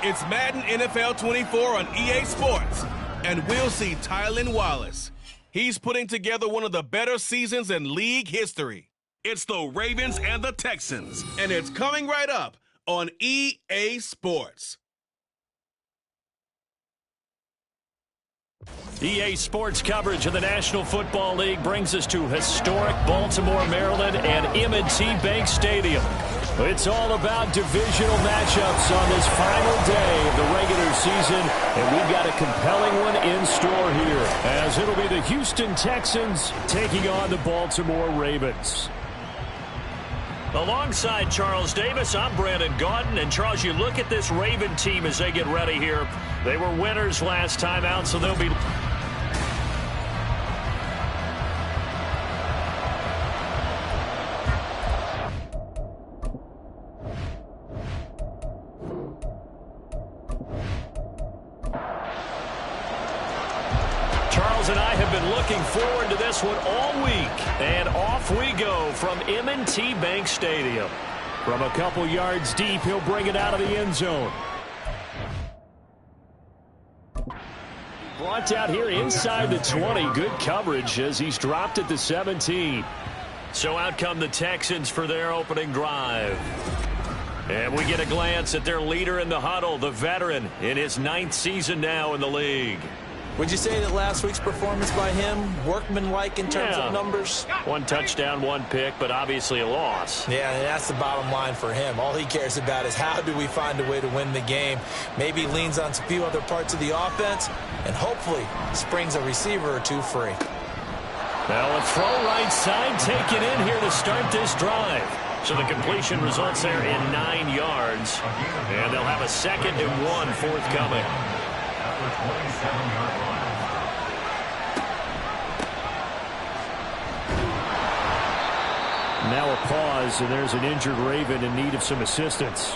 It's Madden NFL 24 on EA Sports, and we'll see Tylan Wallace. He's putting together one of the better seasons in league history. It's the Ravens and the Texans, and it's coming right up on EA Sports. EA Sports coverage of the National Football League brings us to historic Baltimore, Maryland, and M&T Bank Stadium. It's all about divisional matchups on this final day of the regular season, and we've got a compelling one in store here, as it'll be the Houston Texans taking on the Baltimore Ravens. Alongside Charles Davis, I'm Brandon Gaudin. And, Charles, you look at this Raven team as they get ready here. They were winners last time out, so they'll be... Charles and I have been looking forward to this one all week. And off we go from M&T Bank Stadium. From a couple yards deep, he'll bring it out of the end zone. Brought out here inside the 20. Good coverage as he's dropped at the 17. So out come the Texans for their opening drive. And we get a glance at their leader in the huddle, the veteran in his 9th season now in the league. Would you say that last week's performance by him, workmanlike in terms of numbers? 1 touchdown, 1 pick, but obviously a loss. Yeah, and that's the bottom line for him. All he cares about is how do we find a way to win the game. Maybe leans on a few other parts of the offense, and hopefully springs a receiver or two free. Now a throw right side taken in here to start this drive. So the completion results there in 9 yards. And they'll have a 2nd and 1 forthcoming. Now a pause, and there's an injured Raven in need of some assistance.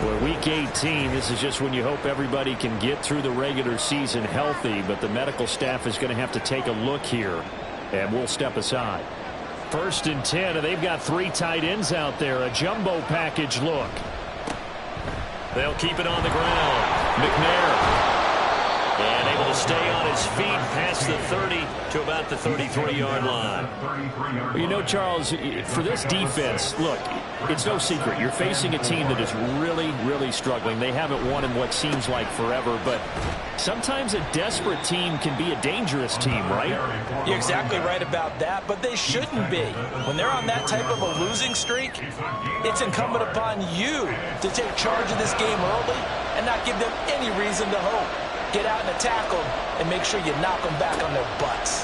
Well, week 18, this is just when you hope everybody can get through the regular season healthy, but the medical staff is going to have to take a look here, and we'll step aside. 1st and 10, and they've got 3 tight ends out there. A jumbo package look. They'll keep it on the ground. McNair. And able to stay on his feet past the 30 to about the 33-yard line. Well, you know, Charles, for this defense, look, it's no secret. You're facing a team that is really, really struggling. They haven't won in what seems like forever, but sometimes a desperate team can be a dangerous team, right? You're exactly right about that, but they shouldn't be. When they're on that type of a losing streak, it's incumbent upon you to take charge of this game early and not give them any reason to hope. Get out and attack them, and make sure you knock them back on their butts.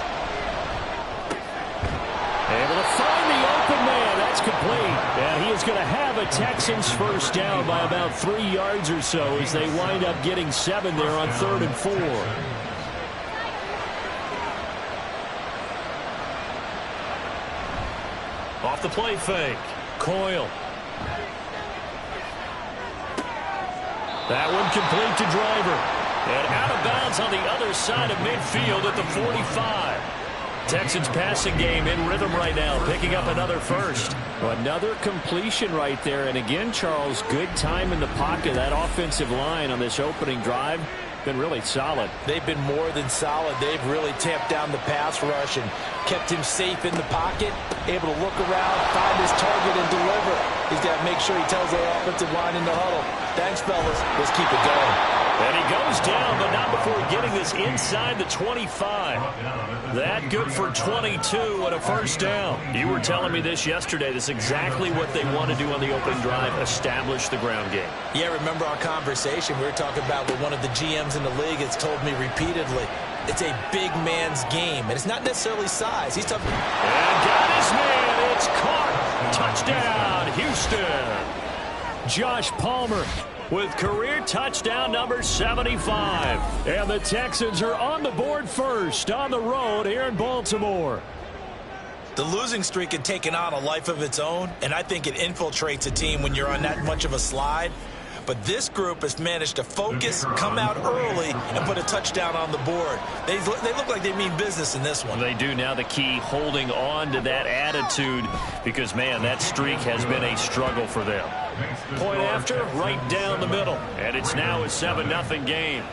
Able to find the open man. That's complete. And he is going to have a Texans first down by about 3 yards or so as they wind up getting 7 there on 3rd and 4. Off the play fake. Coyle. That one complete to Driver. And out of bounds on the other side of midfield at the 45. Texans passing game in rhythm right now, picking up another first. Another completion right there. And again, Charles, good time in the pocket. That offensive line on this opening drive been really solid. They've been more than solid. They've really tamped down the pass rush and kept him safe in the pocket, able to look around, find his target, and deliver. He's got to make sure he tells their offensive line in the huddle, thanks, fellas. Let's keep it going. And he goes down, but not before getting this inside the 25. That good for 22 and a first down. You were telling me this yesterday. This is exactly what they want to do on the opening drive, establish the ground game. Yeah, remember our conversation? We were talking about what one of the GMs in the league has told me repeatedly. It's a big man's game, and it's not necessarily size. He's tough. And got his man. It's caught. Touchdown, Houston. Josh Palmer with career touchdown number 75. And the Texans are on the board first on the road here in Baltimore. The losing streak had taken on a life of its own, and I think it infiltrates a team when you're on that much of a slide. But this group has managed to focus, come out early, and put a touchdown on the board. They look like they mean business in this one. They do. Now the key, holding on to that attitude, because, man, that streak has been a struggle for them. Point after, right down the middle. And it's now a 7-0 game.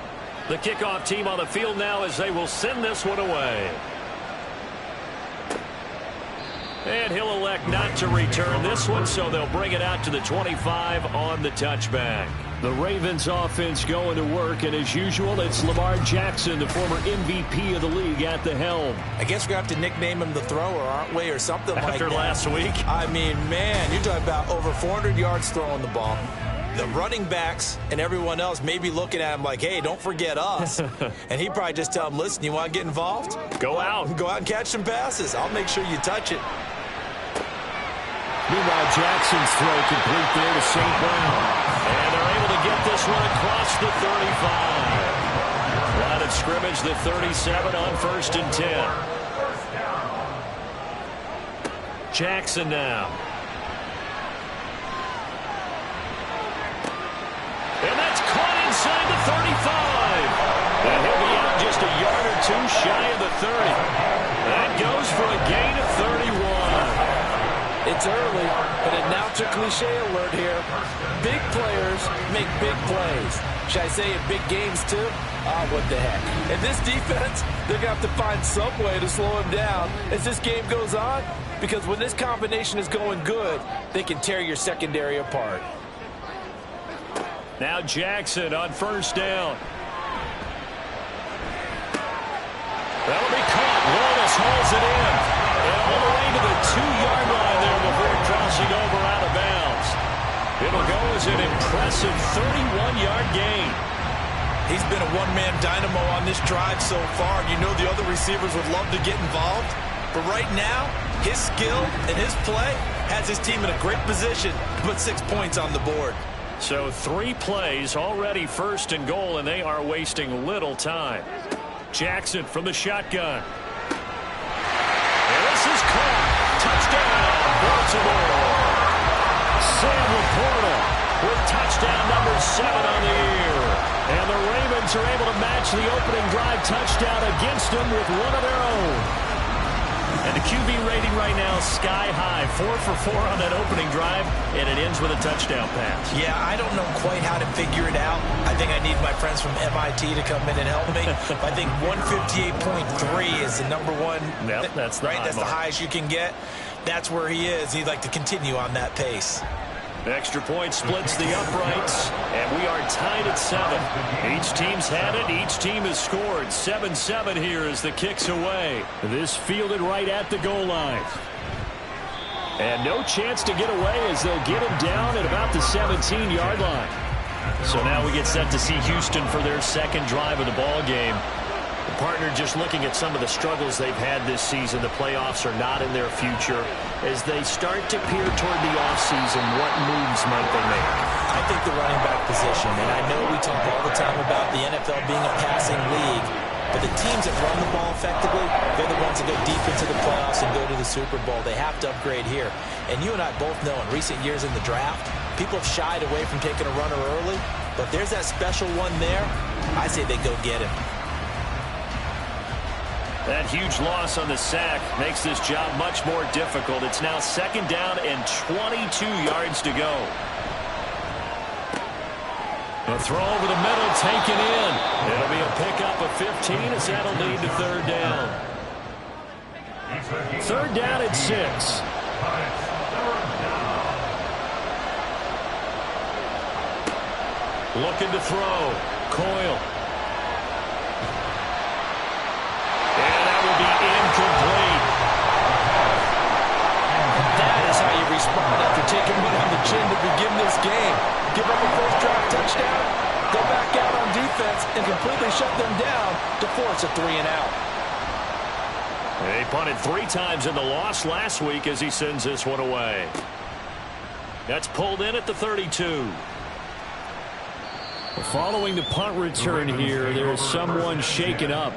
The kickoff team on the field now as they will send this one away. And he'll elect not to return this one, so they'll bring it out to the 25 on the touchback. The Ravens offense going to work, and as usual, it's Lamar Jackson, the former MVP of the league, at the helm. I guess we have to nickname him the thrower, aren't we, or something like that. After last week? I mean, man, you're talking about over 400 yards throwing the ball. The running backs and everyone else may be looking at him like, hey, don't forget us. And he probably just tell him, listen, you want to get involved? Go out. Go out and catch some passes. I'll make sure you touch it. Meanwhile, Jackson's throw complete there to St. Brown. And they're able to get this one across the 35. Line of scrimmage, the 37 on 1st and 10. Jackson now. And that's caught inside the 35. And he'll be out just a yard or two shy of the 30. That goes for a gain of 31. It's early, but announcer cliche alert here. Big players make big plays. Should I say in big games too? What the heck. And this defense, they're going to have to find some way to slow him down as this game goes on, because when this combination is going good, they can tear your secondary apart. Now Jackson on 1st down. That'll be caught. Wallace hauls it in. And all the way to the 2-yard line there before crossing over out of bounds. It'll go as an impressive 31-yard gain. He's been a one-man dynamo on this drive so far. You know the other receivers would love to get involved. But right now, his skill and his play has his team in a great position to put 6 points on the board. So 3 plays, already 1st and goal, and they are wasting little time. Jackson from the shotgun. And this is caught. Touchdown, Baltimore. Sam Laporta with touchdown number 7 on the year. And the Ravens are able to match the opening drive touchdown against them with one of their own. And the QB rating right now, sky high. 4 for 4 on that opening drive, and it ends with a touchdown pass. Yeah, I don't know quite how to figure it out. I think I need my friends from MIT to come in and help me. I think 158.3 is the number one. Yep, that's the right. That's mark. the highest you can get. That's where he is. He'd like to continue on that pace. Extra point splits the uprights, and we are tied at 7. Each team's had it. Each team has scored. 7-7 here as the kick's away. This fielded right at the goal line. And no chance to get away as they'll get him down at about the 17-yard line. So now we get set to see Houston for their second drive of the ball game. The partner just looking at some of the struggles they've had this season. The playoffs are not in their future. As they start to peer toward the offseason, what moves might they make? I think the running back position, and I know we talk all the time about the NFL being a passing league, but the teams that run the ball effectively, they're the ones that go deep into the playoffs and go to the Super Bowl. They have to upgrade here. And you and I both know in recent years in the draft, people have shied away from taking a runner early, but there's that special one there. I say they go get him. That huge loss on the sack makes this job much more difficult. It's now second down and 22 yards to go. A throw over the middle, taken in. It'll be a pickup of 15 as that'll lead to third down. Third down at 6. Looking to throw. Coyle. And that will be incomplete. That is how you respond after taking one on the chin to begin this game. Give up a first drive touchdown, go back out on defense, and completely shut them down to force a 3-and-out. They punted 3 times in the loss last week as he sends this one away. That's pulled in at the 32. Following the punt return here, there is someone shaken up.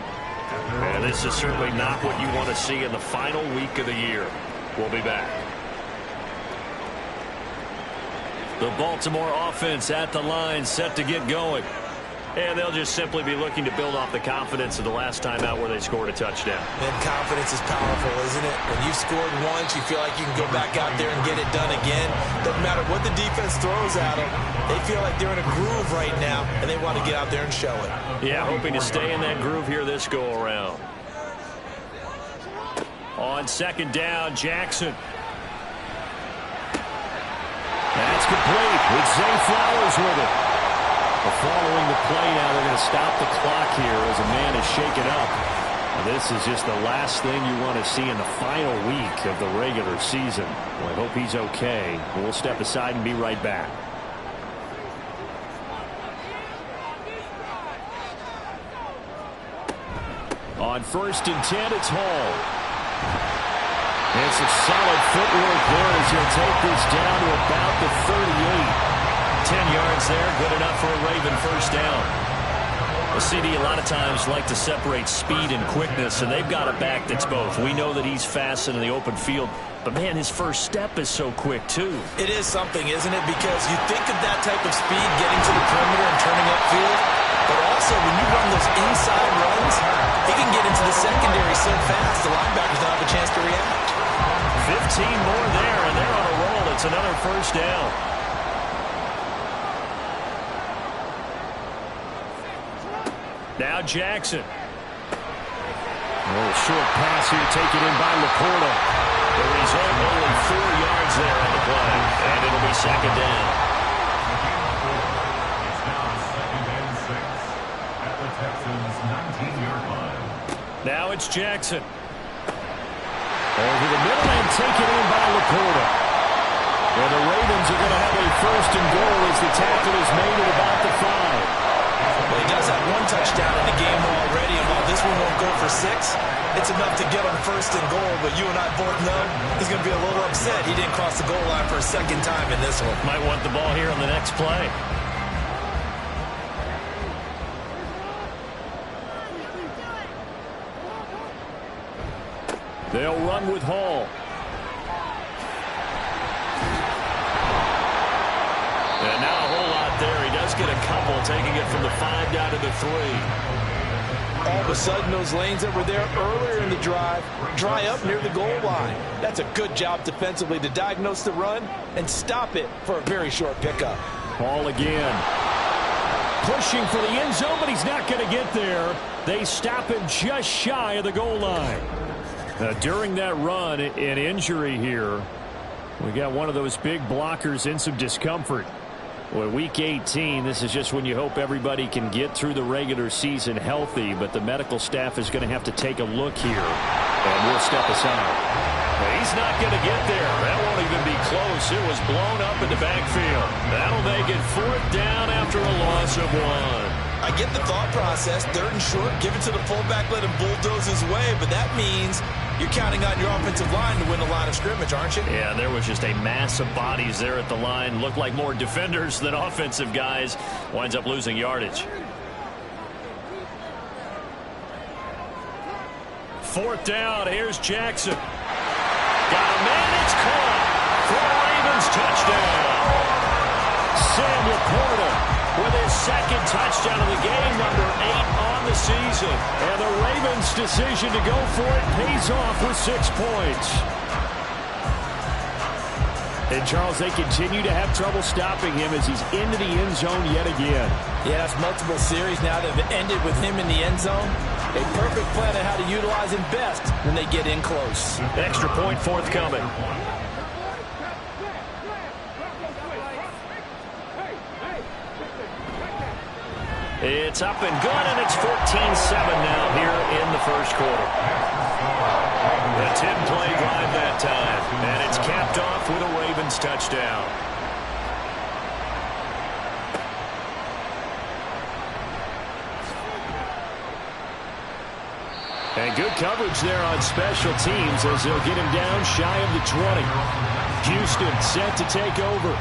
And this is certainly not what you want to see in the final week of the year. We'll be back. The Baltimore offense at the line, set to get going. And they'll just simply be looking to build off the confidence of the last time out where they scored a touchdown. And confidence is powerful, isn't it? When you've scored once, you feel like you can go back out there and get it done again. Doesn't matter what the defense throws at them. They feel like they're in a groove right now, and they want to get out there and show it. Yeah, hoping to stay in that groove here this go-around. On second down, Jackson. That's complete with Zay Flowers with it. Following the play now, they're going to stop the clock here as a man is shaken up. This is just the last thing you want to see in the final week of the regular season. Well, I hope he's okay. We'll step aside and be right back. On 1st and 10, it's Hall. It's a solid footwork there as he'll take this down to about the 38. 10 yards there, good enough for a Raven first down. The CD a lot of times like to separate speed and quickness, and they've got a back that's both. We know that he's fast in the open field, but man, his first step is so quick too. It is something, isn't it? Because you think of that type of speed getting to the perimeter and turning upfield, but also when you run those inside runs, he can get into the secondary so fast the linebackers don't have a chance to react. 15 more there, and they're on a roll. It's another first down. Now Jackson. A little short pass here taken in by Laporta. The result, only 4 yards there on the play, and it'll be second down. It's now 2nd and 6 at the Texans' 19-yard line. Now it's Jackson. Over the middle and taken in by Laporta. And the Ravens are going to have a 1st and goal as the tackle is made at about the 5. Well, he does have 1 touchdown in the game already, and while this one won't go for 6, it's enough to get him 1st and goal, but you and I both know he's going to be a little upset he didn't cross the goal line for a 2nd time in this one. Might want the ball here on the next play. They'll run with Hall. And now a whole lot there. He does get a couple, taking it from the 5 down to the 3. All of a sudden, those lanes that were there earlier in the drive dry up near the goal line. That's a good job defensively to diagnose the run and stop it for a very short pickup. Hall again. Pushing for the end zone, but he's not going to get there. They stop him just shy of the goal line. During that run, an injury here. We got one of those big blockers in some discomfort. Well, week 18, this is just when you hope everybody can get through the regular season healthy, but the medical staff is going to have to take a look here, and we'll step aside. He's not going to get there. That won't even be close. It was blown up in the backfield. That'll make it 4th down after a loss of 1. I get the thought process. 3rd and short, give it to the fullback, let him bulldoze his way. But that means you're counting on your offensive line to win the line of scrimmage, aren't you? Yeah, there was just a mass of bodies there at the line. Looked like more defenders than offensive guys. Winds up losing yardage. 4th down. Here's Jackson. Got a man. It's caught for a Ravens touchdown. Sam Laporta with his 2nd touchdown of the game, number 8 on the season. And the Ravens' decision to go for it pays off with 6 points. And, Charles, they continue to have trouble stopping him as he's into the end zone yet again. Yeah, that's multiple series now that have ended with him in the end zone. A perfect plan on how to utilize him best when they get in close. Extra point forthcoming. It's up and good, and it's 14-7 now here in the first quarter. A 10-play drive that time, and it's capped off with a Ravens touchdown. And good coverage there on special teams as they'll get him down shy of the 20. Houston set to take over.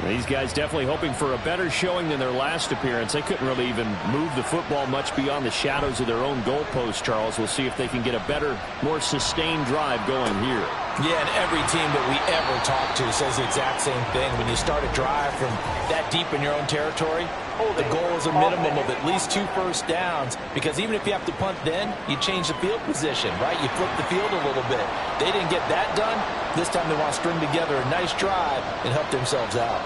These guys definitely hoping for a better showing than their last appearance. They couldn't really even move the football much beyond the shadows of their own goalpost, Charles. We'll see if they can get a better, more sustained drive going here. Yeah, and every team that we ever talk to says the exact same thing. When you start a drive from that deep in your own territory, the goal is a minimum of at least 2 first downs, because even if you have to punt then, you change the field position, right? You flip the field a little bit. They didn't get that done. This time they want to string together a nice drive and help themselves out.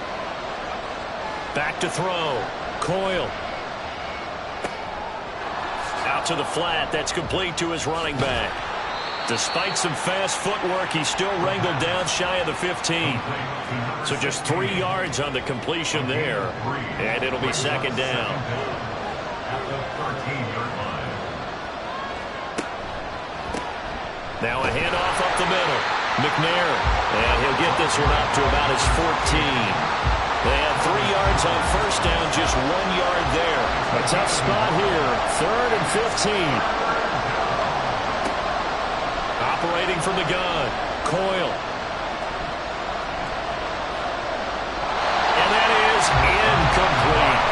Back to throw. Coyle. Out to the flat. That's complete to his running back. Despite some fast footwork, he's still wrangled down shy of the 15. So just 3 yards on the completion there. And it'll be 2nd down. Now a handoff up the middle. McNair. And he'll get this one up to about his 14. They have 3 yards on first down, just 1 yard there. A tough spot here. 3rd and 15. Operating from the gun. Coyle. And that is incomplete.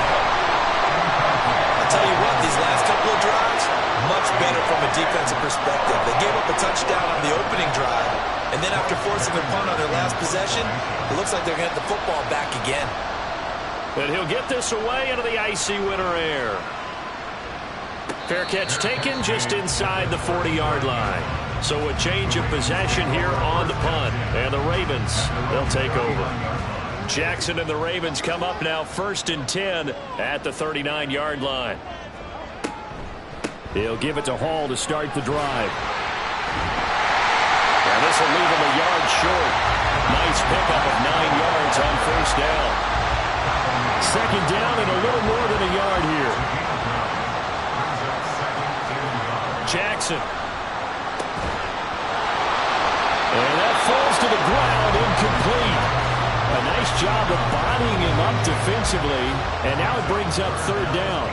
I'll tell you what, these last couple of drives, much better from a defensive perspective. They gave up a touchdown on the opening drive, and then after forcing their punt on their last possession, it looks like they're going to get the football back again. And he'll get this away into the icy winter air. Fair catch taken just inside the 40-yard line. So a change of possession here on the punt. And the Ravens, they'll take over. Jackson and the Ravens come up now 1st and 10 at the 39-yard line. He'll give it to Hall to start the drive. And this will leave him a yard short. Nice pickup of 9 yards on first down. 2nd down and a little more than a yard here. Jackson. And that falls to the ground, incomplete. A nice job of bodying him up defensively, and now it brings up 3rd down.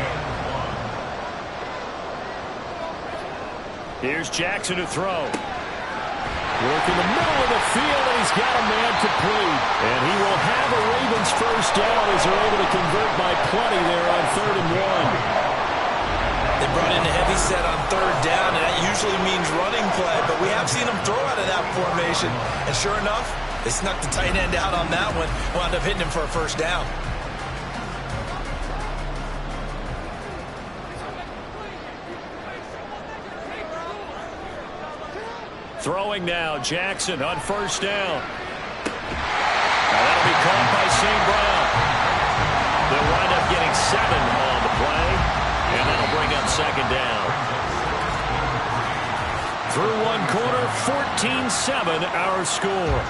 Here's Jackson to throw. Work in the middle of the field, and he's got a man complete. And he will have a Ravens first down as they're able to convert by plenty there on 3rd and 1. They brought in a heavy set on 3rd down, and that usually means running play, but we have seen them throw out of that formation. And sure enough, they snuck the tight end out on that one, wound up hitting him for a first down. Throwing now, Jackson on first down. Now that'll be caught by St. Brown. They'll wind up getting 7 on the play, and that'll bring up 2nd down. Through 1 quarter, 14-7 our score.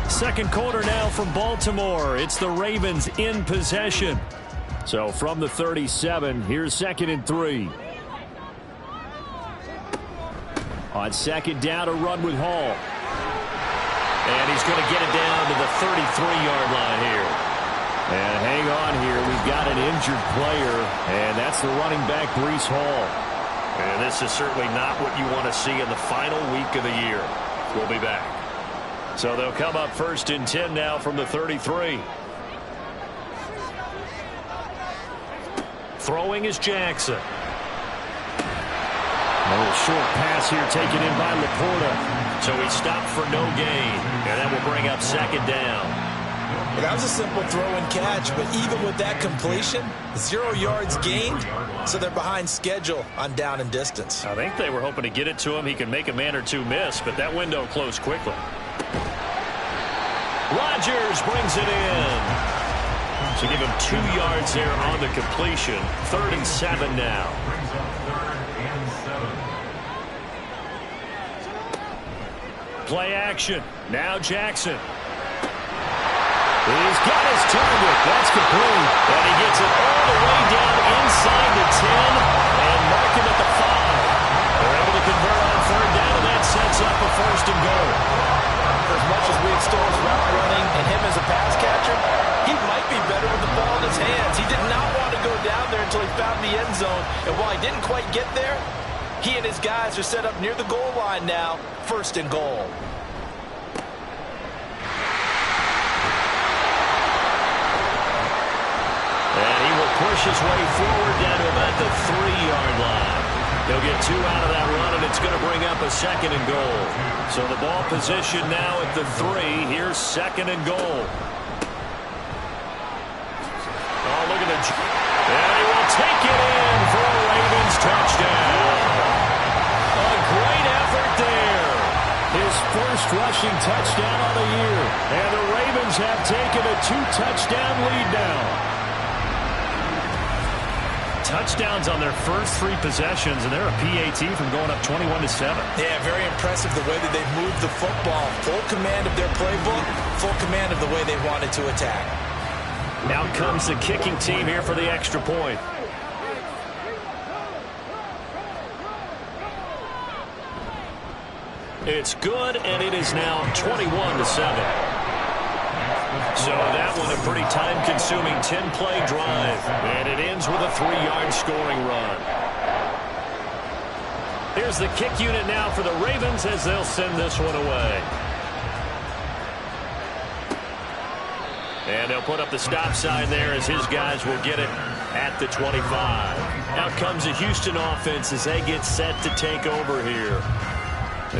2nd quarter now from Baltimore. It's the Ravens in possession. So from the 37, here's 2nd and 3. On second down, a run with Hall. And he's going to get it down to the 33-yard line here. And hang on here. We've got an injured player, and that's the running back, Breece Hall. And this is certainly not what you want to see in the final week of the year. We'll be back. So they'll come up 1st and 10 now from the 33. Throwing is Jackson. A little short pass here taken in by Laporta. So he stopped for no gain. And that will bring up 2nd down. Well, that was a simple throw and catch, but even with that completion, 0 yards gained, so they're behind schedule on down and distance. I think they were hoping to get it to him. He can make a man or two miss, but that window closed quickly. Rodgers brings it in. So give him 2 yards there on the completion. 3rd and 7 now. Play action. Now Jackson. He's got his target. That's complete. And he gets it all the way down inside the 10 and mark him at the 5. They're able to convert on 3rd down, and that sets up a 1st and goal. As much as we extol his route running and him as a pass catcher, he might be better with the ball in his hands. He did not want to go down there until he found the end zone. And while he didn't quite get there, he and his guys are set up near the goal line now. 1st and goal. And he will push his way forward down to about the 3-yard line. He'll get 2 out of that run, and it's going to bring up a 2nd and goal. So the ball position now at the 3. Here's 2nd and goal. Oh, look at the... And he will take it in for a Ravens touchdown. A great effort there. His first rushing touchdown of the year. And the Ravens have taken a 2-touchdown lead now. Touchdowns on their first 3 possessions, and they're a PAT from going up 21-7. Yeah, very impressive the way that they've moved the football. Full command of their playbook, full command of the way they wanted to attack. Now comes the kicking team here for the extra point. It's good, and it is now 21-7. So that one a pretty time-consuming 10-play drive. And it ends with a 3-yard scoring run. Here's the kick unit now for the Ravens as they'll send this one away. And they'll put up the stop sign there as his guys will get it at the 25. Out comes the Houston offense as they get set to take over here.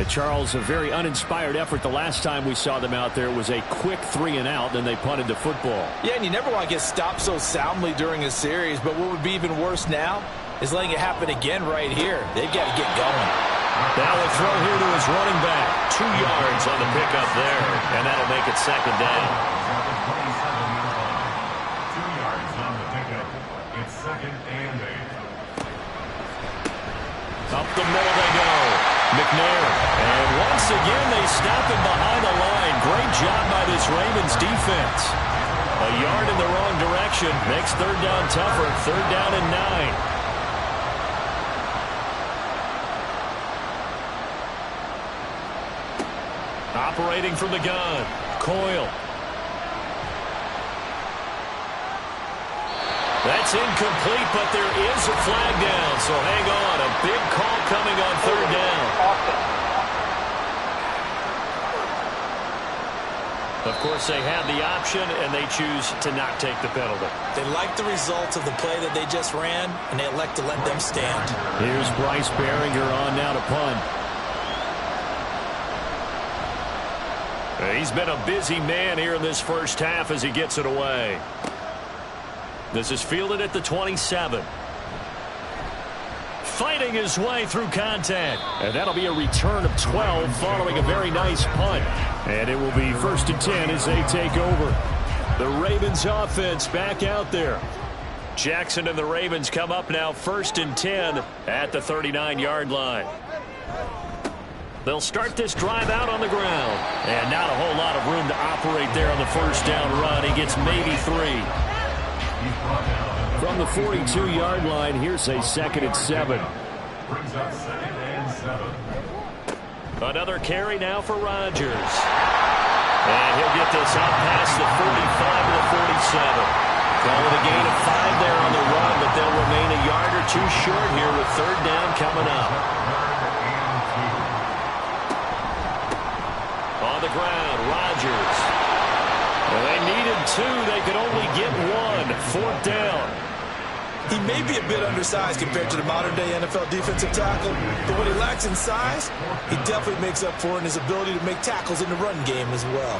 Charles, a very uninspired effort the last time we saw them out there. It was a quick 3-and-out, then they punted the football. Yeah, and you never want to get stopped so soundly during a series, but what would be even worse now is letting it happen again right here. They've got to get going. Now a throw here to his running back. 2 yards on the pickup there, and that'll make it 2nd down. 2 yards on the pickup. It's 2nd and 8. Up the middle they go. McNair. And once again, they stop him behind the line. Great job by this Ravens defense. A yard in the wrong direction. Makes 3rd down tougher. 3rd down and 9. Operating from the gun. Coyle. That's incomplete, but there is a flag down, so hang on. A big call coming on 3rd down. Of course, they have the option, and they choose to not take the penalty. They like the results of the play that they just ran, and they elect to let them stand. Here's Bryce Behringer on now to punt. He's been a busy man here in this first half as he gets it away. This is fielded at the 27. Fighting his way through contact. And that'll be a return of 12 following a very nice punt. And it will be 1st and 10 as they take over. The Ravens offense back out there. Jackson and the Ravens come up now 1st and 10 at the 39-yard line. They'll start this drive out on the ground. And not a whole lot of room to operate there on the 1st down run. He gets maybe 3. From the 42-yard line, here's a 2nd and 7. Brings up 2nd and 7. Another carry now for Rodgers. And he'll get this up past the 45 to the 47. Call it a gain of 5 there on the run, but they'll remain a yard or two short here with third down coming up. On the ground, Rodgers. Well, they needed 2. They could only get 1. Fourth down. He may be a bit undersized compared to the modern-day NFL defensive tackle, but what he lacks in size, he definitely makes up for in his ability to make tackles in the run game as well.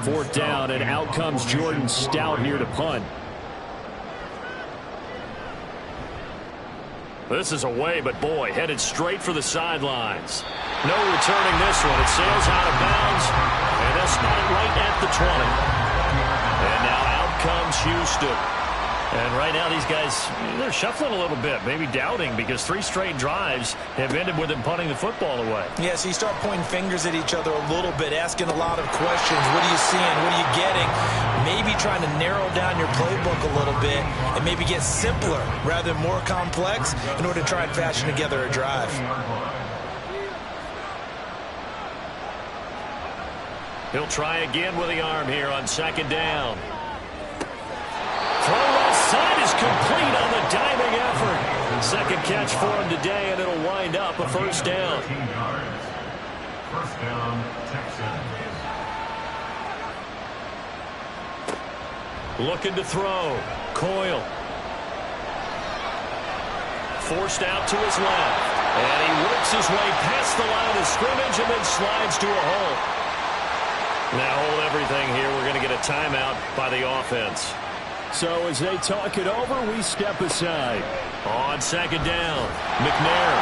Fourth down, and out comes Jordan Stout here to punt. This is away, but boy, headed straight for the sidelines. No returning this one. It sails out of bounds, and they'll spot it right at the 20. And now out comes Houston. And right now these guys, they're shuffling a little bit, maybe doubting, because 3 straight drives have ended with them punting the football away. Yeah, so you start pointing fingers at each other a little bit, asking a lot of questions. What are you seeing? What are you getting? Maybe trying to narrow down your playbook a little bit and maybe get simpler rather than more complex in order to try and fashion together a drive. He'll try again with the arm here on second down. Throw left side is complete on the diving effort. Second catch for him today, and it'll wind up a first down. First down, Texans. Looking to throw. Coyle. Forced out to his left. And he works his way past the line of scrimmage and then slides to a hole. Now hold everything here. We're going to get a timeout by the offense. So as they talk it over, we step aside. On second down, McNair.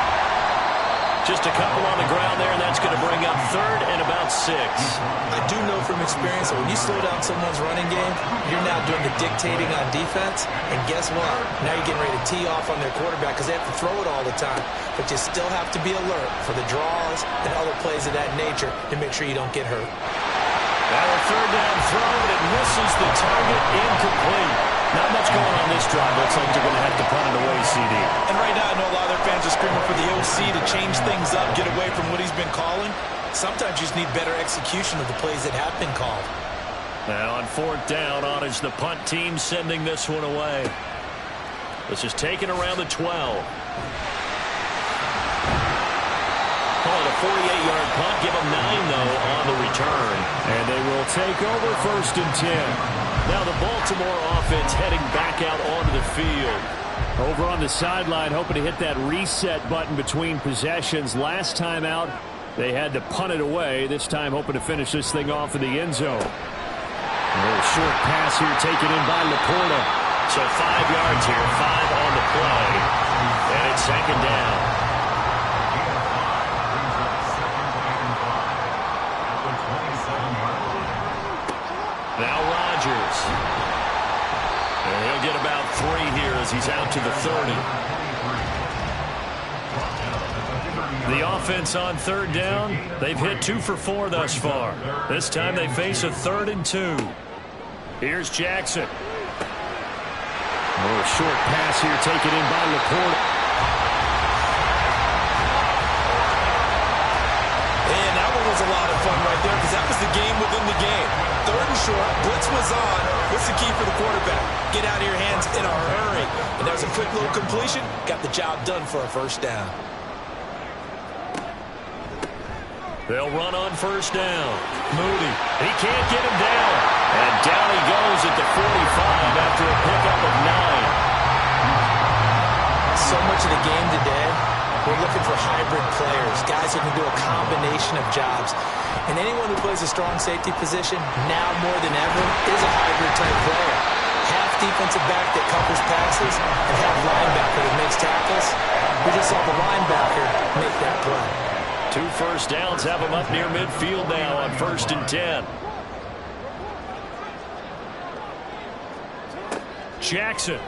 Just a couple on the ground there, and that's going to bring up third and about 6. I do know from experience that when you slow down someone's running game, you're now doing the dictating on defense. And guess what? Now you're getting ready to tee off on their quarterback because they have to throw it all the time. But you still have to be alert for the draws and other plays of that nature to make sure you don't get hurt. Now a third down throw, and it misses the target, incomplete. Not much going on this drive. Looks like they're going to have to punt it away, CD. And right now, I know a lot of their fans are screaming for the OC to change things up, get away from what he's been calling. Sometimes you just need better execution of the plays that have been called. Now on fourth down, on is the punt team sending this one away. This is taken around the 12. Call it a 48-yard punt. Give them 9, though, on the return. And they will take over first and 10. Now the Baltimore offense heading back out onto the field. Over on the sideline, hoping to hit that reset button between possessions. Last time out, they had to punt it away. This time hoping to finish this thing off in the end zone. A little short pass here taken in by Laporta. So 5 yards here, 5 on the play. And it's second down. Now Rodgers. And he'll get about 3 here as he's out to the 30. The offense on third down, they've hit 2 for 4 thus far. This time they face a 3rd and 2. Here's Jackson. A little short pass here taken in by Laporta. And that one was a lot of fun right there because that was the game within the game. 3rd and short, blitz was on. What's the key for the quarterback? Get out of your hands in a hurry. And there's a quick little completion. Got the job done for a first down. They'll run on first down. Moody. He can't get him down. And down he goes at the 45 after a pickup of 9. So much of the game today, we're looking for hybrid players, guys who can do a combination of jobs. And anyone who plays a strong safety position, now more than ever, is a hybrid-type player. Half defensive back that covers passes, and half linebacker that makes tackles. We just saw the linebacker make that play. 2 first downs have them up near midfield now on 1st and 10. Jackson.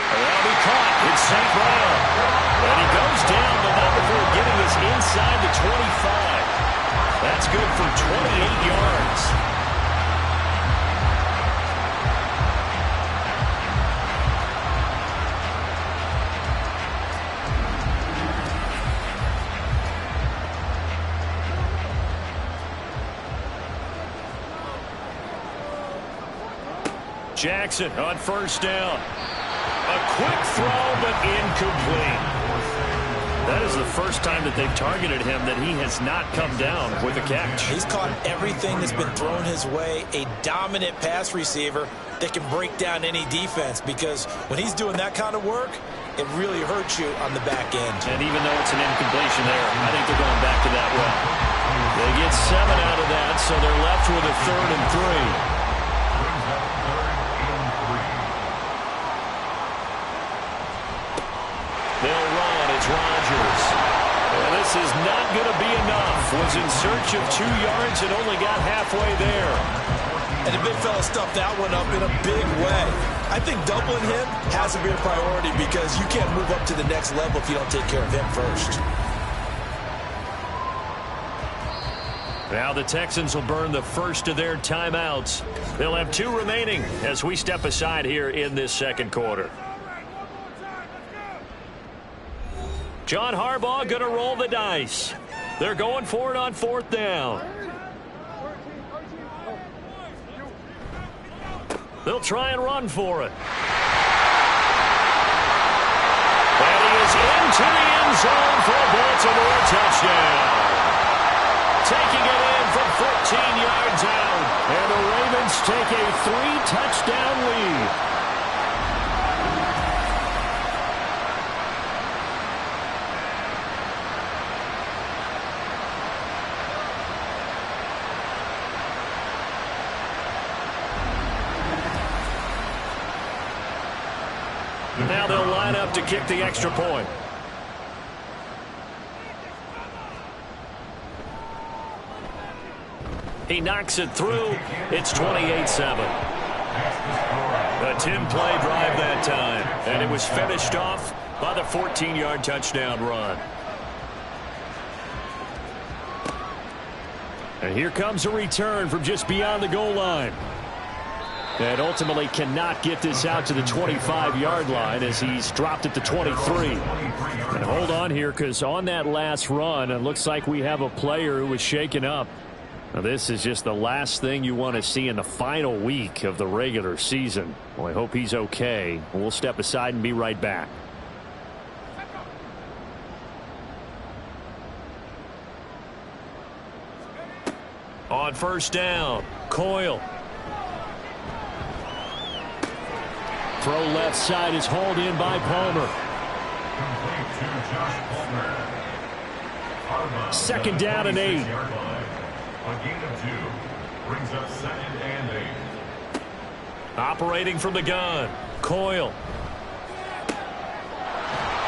Well, he caught. It's St. Brown. And he goes down, but not before getting us inside the 25. That's good for 28 yards. Jackson on first down. A quick throw, but incomplete. That is the first time that they've targeted him that he has not come down with a catch. He's caught everything that's been thrown his way. A dominant pass receiver that can break down any defense, because when he's doing that kind of work, it really hurts you on the back end. And even though it's an incompletion there, I think they're going back to that route. They get 7 out of that, so they're left with a 3rd and 3. They'll run. It's Rodgers. And this is not going to be enough. Was in search of 2 yards and only got halfway there. And the big fella stuffed that one up in a big way. I think doubling him has to be a priority, because you can't move up to the next level if you don't take care of him first. Now the Texans will burn the first of their timeouts. They'll have 2 remaining as we step aside here in this second quarter. John Harbaugh going to roll the dice. They're going for it on 4th down. They'll try and run for it. And he is into the end zone for a Baltimore touchdown. Taking it in from 14 yards out. And the Ravens take a 3-touchdown lead. Now they'll line up to kick the extra point. He knocks it through. It's 28-7. A 10-play drive that time. And it was finished off by the 14-yard touchdown run. And here comes a return from just beyond the goal line. And ultimately cannot get this out to the 25-yard line as he's dropped at the 23. And hold on here, because on that last run, it looks like we have a player who was shaken up. Now, this is just the last thing you want to see in the final week of the regular season. Well, I hope he's okay. We'll step aside and be right back. On first down, Coyle. Throw left side is hauled in by Palmer. Second down and 8. A gain of 2 brings up 2nd and 8. Operating from the gun, Coyle.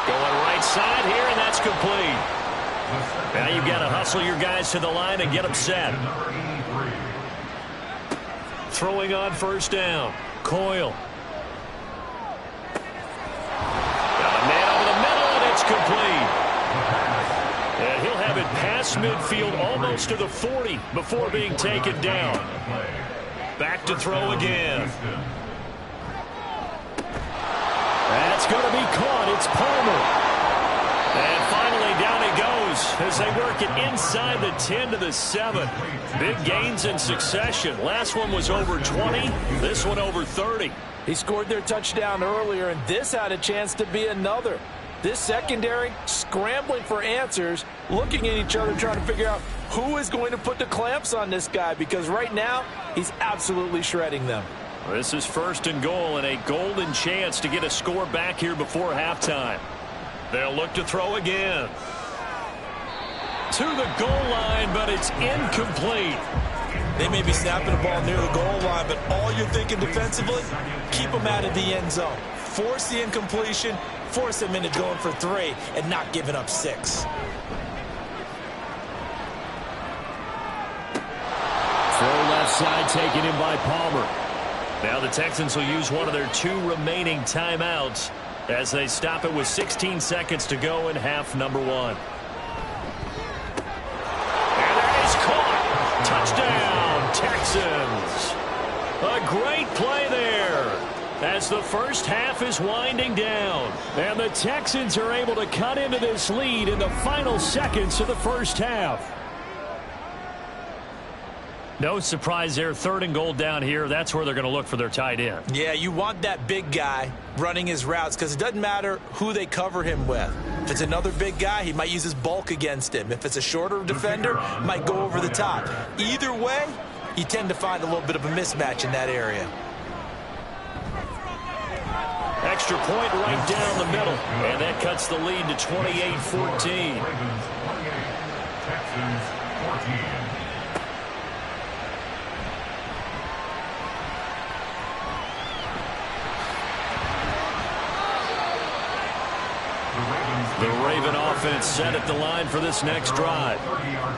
Going right side here, and that's complete. Now you've got to hustle your guys to the line and get them set. Throwing on first down, Coyle. Complete. And he'll have it past midfield almost to the 40 before being taken down. Back to throw again. That's going to be caught. It's Palmer. And finally down he goes as they work it inside the 10 to the 7. Big gains in succession. Last one was over 20. This one over 30. He scored their touchdown earlier, and this had a chance to be another. This secondary scrambling for answers, looking at each other, trying to figure out who is going to put the clamps on this guy, because right now he's absolutely shredding them. This is 1st and goal, and a golden chance to get a score back here before halftime. They'll look to throw again. To the goal line, but it's incomplete. They may be snapping the ball near the goal line, but all you're thinking defensively, keep them out of the end zone. Force the incompletion, force them into going for 3, and not giving up 6. Throw left side taken in by Palmer. Now the Texans will use one of their 2 remaining timeouts as they stop it with 16 seconds to go in half number 1. And that is caught. Touchdown, Texans. A great play there as the first half is winding down. And the Texans are able to cut into this lead in the final seconds of the first half. No surprise there. 3rd and goal down here. That's where they're going to look for their tight end. Yeah, you want that big guy running his routes because it doesn't matter who they cover him with. If it's another big guy, he might use his bulk against him. If it's a shorter defender, might go over the top. Either way, you tend to find a little bit of a mismatch in that area. Extra point right down the middle. And that cuts the lead to 28-14. Ravens 28, Texans 14. The Raven offense set at the line for this next drive.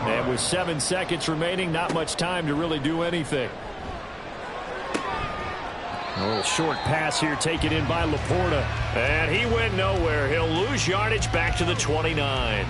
And with 7 seconds remaining, not much time to really do anything. A little short pass here taken in by Laporta. And he went nowhere. He'll lose yardage back to the 29.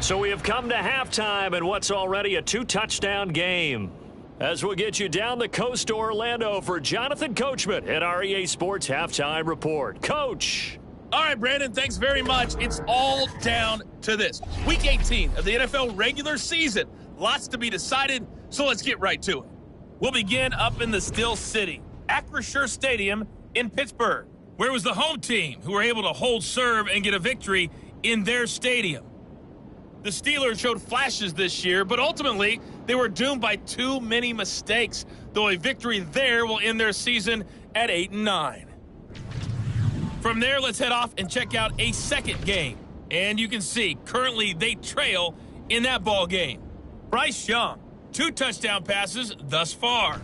So we have come to halftime in what's already a 2-touchdown game. As we'll get you down the coast to Orlando for Jonathan Coachman at our EA Sports Halftime Report. Coach! All right, Brandon, thanks very much. It's all down to this. Week 18 of the NFL regular season. Lots to be decided, so let's get right to it. We'll begin up in the Steel City, Acrisure Stadium in Pittsburgh, where it was the home team who were able to hold serve and get a victory in their stadium. The Steelers showed flashes this year, but ultimately they were doomed by too many mistakes, though a victory there will end their season at 8-9. From there, let's head off and check out a second game. And you can see, currently they trail in that ball game. Bryce Young, 2 touchdown passes thus far.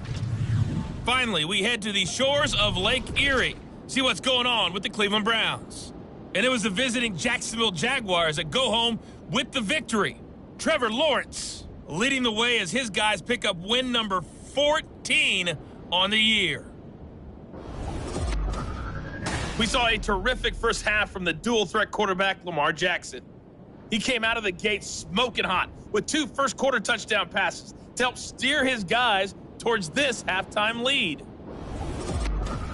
Finally, we head to the shores of Lake Erie, see what's going on with the Cleveland Browns. And it was the visiting Jacksonville Jaguars that go home with the victory. Trevor Lawrence leading the way as his guys pick up win number 14 on the year. We saw a terrific first half from the dual-threat quarterback, Lamar Jackson. He came out of the gate smoking hot with 2 first-quarter touchdown passes to help steer his guys towards this halftime lead.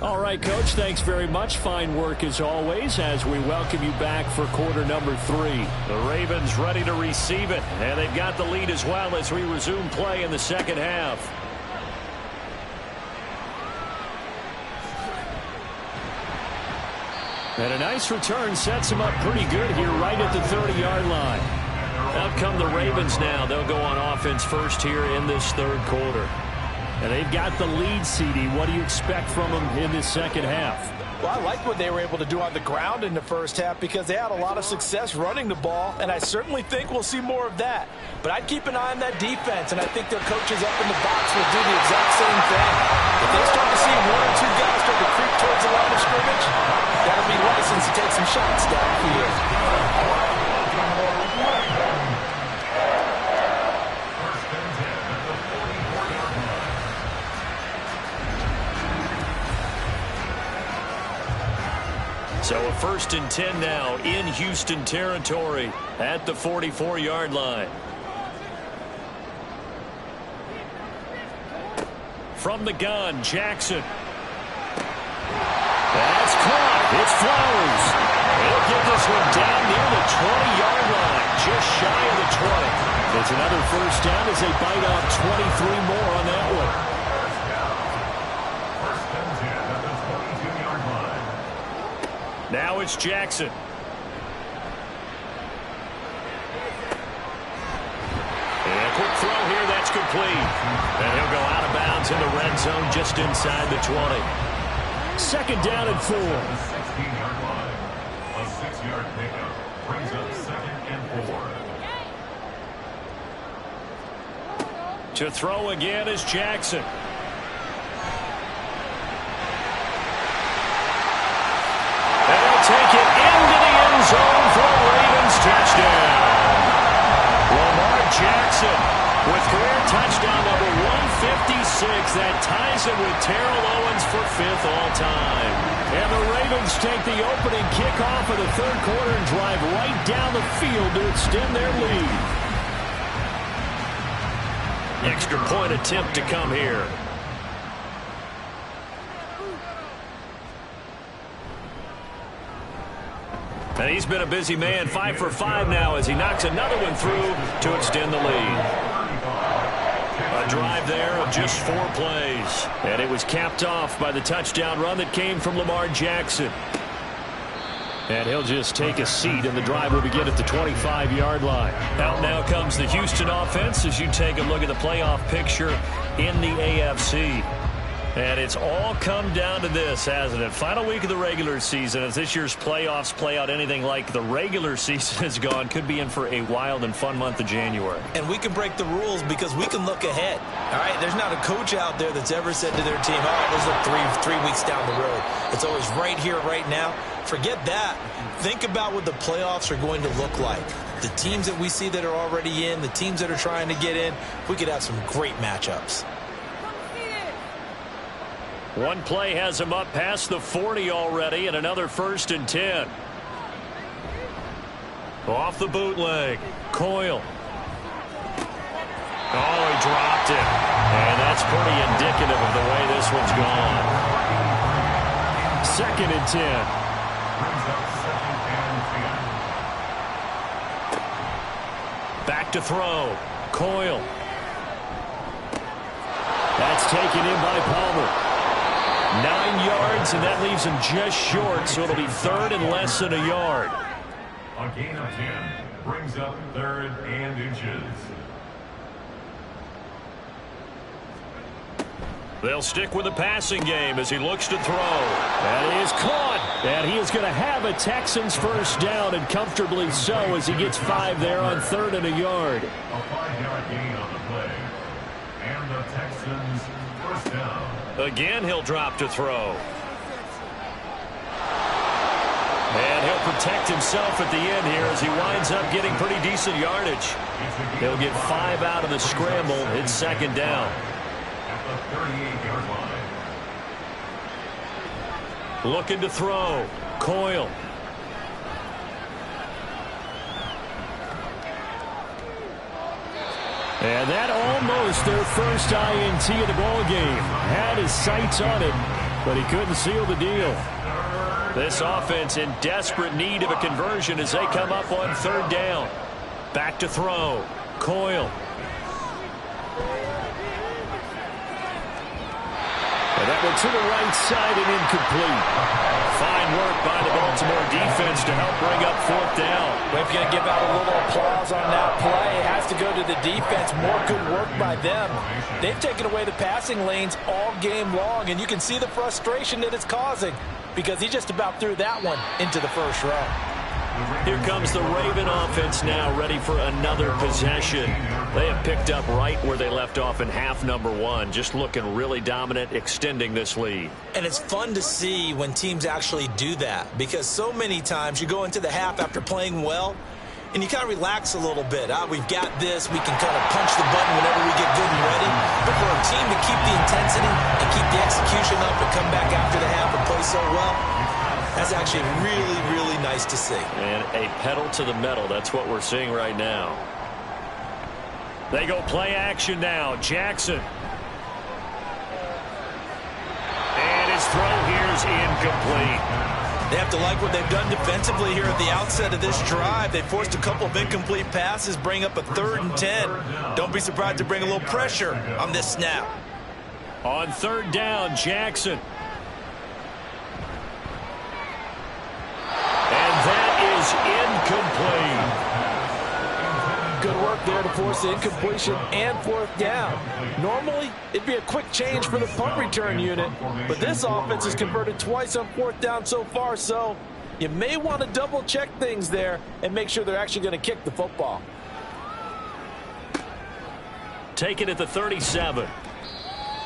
All right, Coach, thanks very much. Fine work as always as we welcome you back for quarter number 3. The Ravens ready to receive it, and they've got the lead as well as we resume play in the second half. And a nice return sets him up pretty good here right at the 30-yard line. Out come the Ravens now. They'll go on offense first here in this 3rd quarter. And they've got the lead, CD. What do you expect from them in this second half? Well, I like what they were able to do on the ground in the first half because they had a lot of success running the ball, and I certainly think we'll see more of that. But I'd keep an eye on that defense, and I think their coaches up in the box will do the exact same thing. If they start to see 1 or 2 guys start to creep towards the line of scrimmage, that'll be license to take some shots downfield. So a 1st and 10 now in Houston territory at the 44-yard line. From the gun, Jackson. That's caught. It's Flowers. He'll get this one down near the 20-yard line, just shy of the 20. It's another first down as they bite off 23 more on that one. Now it's Jackson. And a quick throw here, that's complete. And he'll go out of bounds in the red zone just inside the 20. 2nd down and 4. The 16-yard line. A 6-yard pickup brings up 2nd and 4. To throw again is Jackson. Take it into the end zone for a Ravens touchdown. Lamar Jackson with career touchdown number 156. That ties him with Terrell Owens for 5th all-time. And the Ravens take the opening kickoff of the 3rd quarter and drive right down the field to extend their lead. Extra point attempt to come here. And he's been a busy man, 5 for 5 now as he knocks another one through to extend the lead. A drive there of just 4 plays. And it was capped off by the touchdown run that came from Lamar Jackson. And he'll just take a seat, and the drive will begin at the 25-yard line. Out now comes the Houston offense as you take a look at the playoff picture in the AFC. And it's all come down to this, hasn't it? Final week of the regular season. As this year's playoffs play out anything like the regular season has gone, could be in for a wild and fun month of January. And we can break the rules because we can look ahead. All right, there's not a coach out there that's ever said to their team, all right, let's look three weeks down the road. It's always right here, right now. Forget that. Think about what the playoffs are going to look like. The teams that we see that are already in, the teams that are trying to get in, we could have some great matchups. One play has him up past the 40 already, and another 1st and 10. Off the bootleg. Coyle. Oh, he dropped it. And that's pretty indicative of the way this one's gone. 2nd and 10. Back to throw. Coyle. That's taken in by Palmer. 9 yards, and that leaves him just short, so it'll be 3rd and less than a yard. A gain of 10 brings up 3rd and inches. They'll stick with the passing game as he looks to throw. That is caught, and he is going to have a Texans first down, and comfortably so, as he gets 5 there on 3rd and a yard. A 5-yard gain on the play. And the Texans first down. Again, he'll drop to throw. And he'll protect himself at the end here as he winds up getting pretty decent yardage. He'll get 5 out of the scramble. It's 2nd down. At the 38-yard line. Looking to throw. Coyle. And that almost their first INT of the ball game. Had his sights on it, but he couldn't seal the deal. This offense in desperate need of a conversion as they come up on 3rd down. Back to throw. Coyle. And that went to the right side and incomplete. Fine work by the Baltimore defense to help bring up 4th down. We're going to give out a little applause on that play. It has to go to the defense. More good work by them. They've taken away the passing lanes all game long, and you can see the frustration that it's causing because he just about threw that one into the first row. Here comes the Raven offense now, ready for another possession. They have picked up right where they left off in half number 1, just looking really dominant, extending this lead. And it's fun to see when teams actually do that because so many times you go into the half after playing well and you kind of relax a little bit. We've got this. We can kind of punch the button whenever we get good and ready. But for a team to keep the intensity and keep the execution up and come back after the half and play so well, that's actually really, really nice to see. And a pedal to the metal. That's what we're seeing right now. They go play action now. Jackson. And his throw here is incomplete. They have to like what they've done defensively here at the outset of this drive. They forced a couple of incomplete passes, bring up a 3rd and 10. Don't be surprised to bring a little pressure on this snap. On 3rd down, Jackson. And that is incomplete. Good work there to force the incompletion and 4th down. Normally, it'd be a quick change for the punt return unit, but this offense has converted twice on 4th down so far, so you may want to double-check things there and make sure they're actually going to kick the football. Take it at the 37.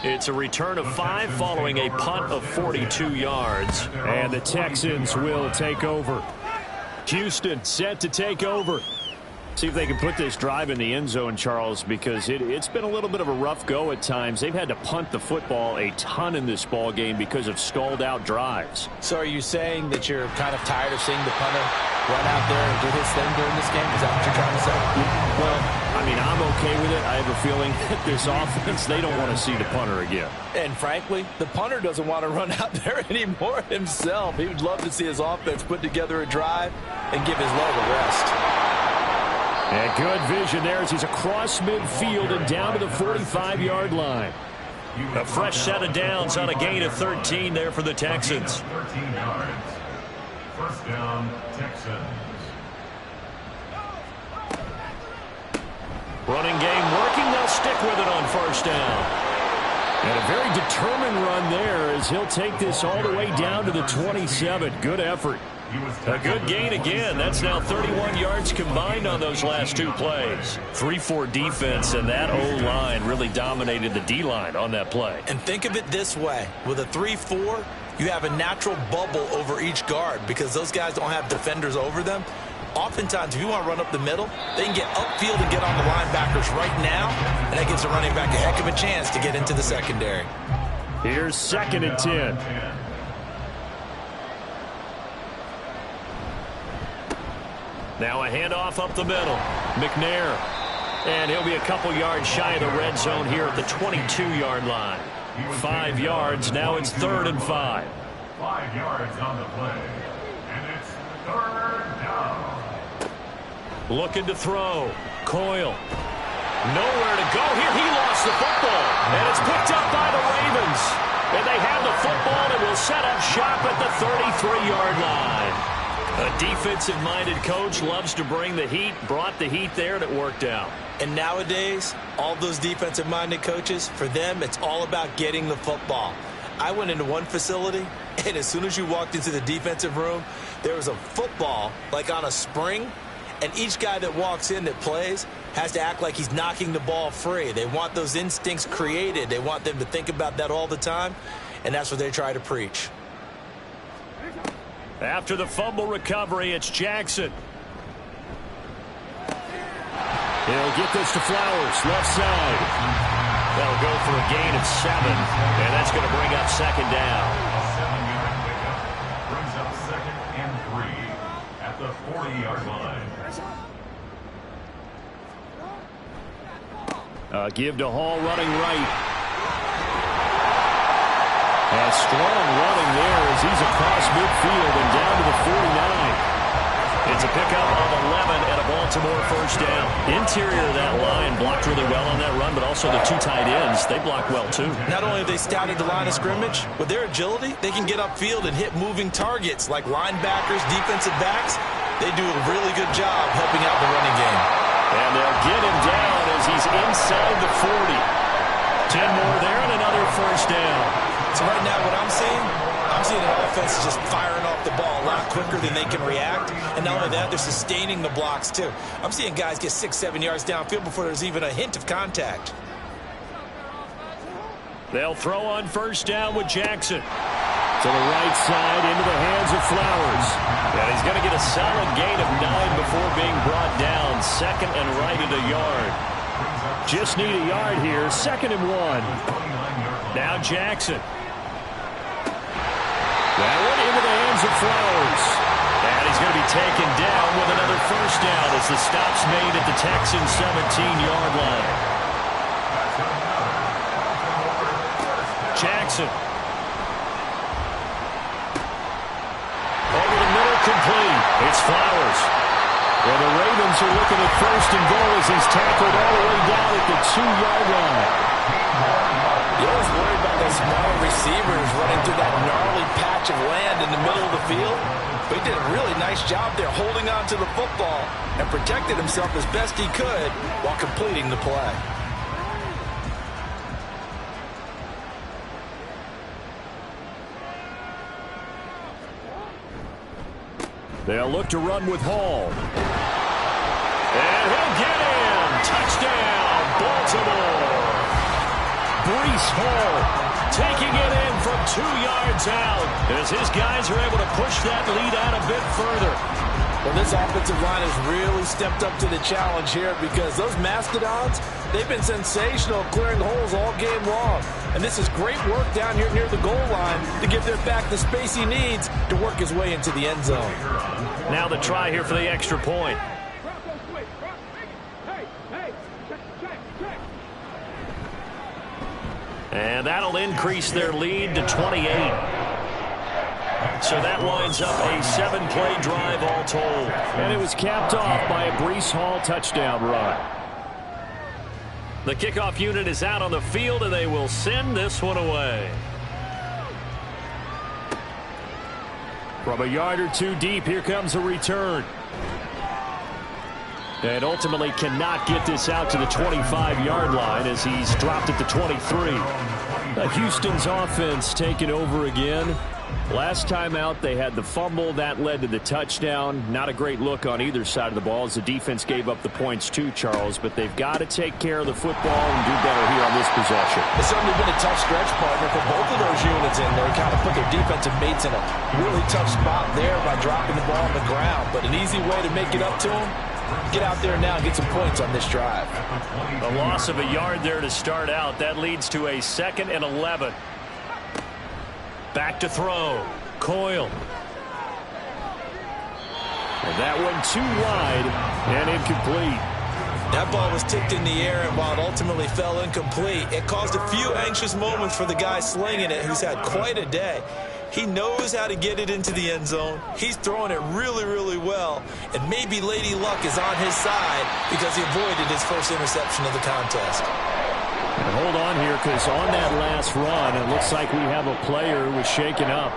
It's a return of 5 following a punt of 42 yards. And the Texans will take over. Houston set to take over. See if they can put this drive in the end zone, Charles, because it's been a little bit of a rough go at times. They've had to punt the football a ton in this ball game because of stalled-out drives. So are you saying that you're kind of tired of seeing the punter run out there and do his thing during this game? Is that what you're trying to say? Well, I mean, I'm okay with it. I have a feeling that this offense, they don't want to see the punter again. And frankly, the punter doesn't want to run out there anymore himself. He would love to see his offense put together a drive and give his leg a rest. And good vision there as he's across midfield and down to the 45-yard line. A fresh set of downs on a gain of 13 there for the Texans. 13 yards. First down, Texans. Running game working. They'll stick with it on first down. And a very determined run there as he'll take this all the way down to the 27. Good effort. A good gain again. That's now 31 yards combined on those last two plays. 3-4 defense, and that O-line really dominated the D-line on that play. And think of it this way. With a 3-4, you have a natural bubble over each guard because those guys don't have defenders over them. Oftentimes, if you want to run up the middle, they can get upfield and get on the linebackers right now, and that gives the running back a heck of a chance to get into the secondary. Here's 2nd and 10. Now a handoff up the middle. McNair. And he'll be a couple yards shy of the red zone here at the 22-yard line. 5 yards. Now it's 3rd and 5. 5 yards on the play. And it's 3rd down. Looking to throw. Coyle. Nowhere to go here. He lost the football. And it's picked up by the Ravens. And they have the football and will set up shop at the 33-yard line. A defensive-minded coach loves to bring the heat, brought the heat there, and it worked out. And nowadays, all those defensive-minded coaches, for them, it's all about getting the football. I went into one facility, and as soon as you walked into the defensive room, there was a football, like on a spring, and each guy that walks in that plays has to act like he's knocking the ball free. They want those instincts created. They want them to think about that all the time, and that's what they try to preach. After the fumble recovery, it's Jackson. He'll get this to Flowers, left side. They'll go for a gain of 7, and that's going to bring up 2nd down. A 7-yard pickup brings up 2nd and 3 at the 40-yard line. Give to Hall running right. And strong running there as he's across midfield and down to the 49. It's a pickup of 11 and a Baltimore first down. Interior of that line blocked really well on that run, but also the 2 tight ends, they blocked well too. Not only have they scouted the line of scrimmage, with their agility, they can get upfield and hit moving targets like linebackers, defensive backs. They do a really good job helping out the running game. And they'll get him down as he's inside the 40. 10 more there and another first down. So right now what I'm seeing an offense just firing off the ball a lot quicker than they can react. And not only that, they're sustaining the blocks too. I'm seeing guys get 6-7 yards downfield before there's even a hint of contact. They'll throw on first down with Jackson. To the right side into the hands of Flowers. And he's going to get a solid gain of 9 before being brought down. 2nd and right at a yard. Just need a yard here. 2nd and 1. Now Jackson. That one into the hands of Flowers. And he's going to be taken down with another first down as the stop's made at the Texans' 17-yard line. Jackson. Over the middle, complete. It's Flowers. Well, the Ravens are looking at 1st and goal as he's tackled all the way down at the 2-yard line. You always worry about those smaller receivers running through that gnarly patch of land in the middle of the field. But he did a really nice job there holding on to the football and protected himself as best he could while completing the play. They'll look to run with Hall. And he'll get in. Touchdown, Baltimore. Breece Hall taking it in from 2 yards out as his guys are able to push that lead out a bit further. Well, this offensive line has really stepped up to the challenge here because those Mastodons, they've been sensational clearing holes all game long. And this is great work down here near the goal line to give their back the space he needs to work his way into the end zone. Now the try here for the extra point. And that'll increase their lead to 28. So that winds up a 7-play drive all told. And it was capped off by a Breece Hall touchdown run. The kickoff unit is out on the field, and they will send this one away. From a yard or two deep, here comes a return. And ultimately cannot get this out to the 25-yard line as he's dropped at the 23. Houston's offense taking over again. Last time out, they had the fumble. That led to the touchdown. Not a great look on either side of the ball as the defense gave up the points too, Charles. But they've got to take care of the football and do better here on this possession. It's certainly been a tough stretch, partner, for both of those units in there. Kind of put their defensive mates in a really tough spot there by dropping the ball on the ground. But an easy way to make it up to them, get out there now and get some points on this drive. A loss of a yard there to start out. That leads to a 2nd and 11. Back to throw. Coyle. And that one too wide and incomplete. That ball was tipped in the air, and while it ultimately fell incomplete, it caused a few anxious moments for the guy slinging it, who's had quite a day. He knows how to get it into the end zone. He's throwing it really, really well. And maybe Lady Luck is on his side because he avoided his first interception of the contest. And hold on here, because on that last run, it looks like we have a player who was shaken up.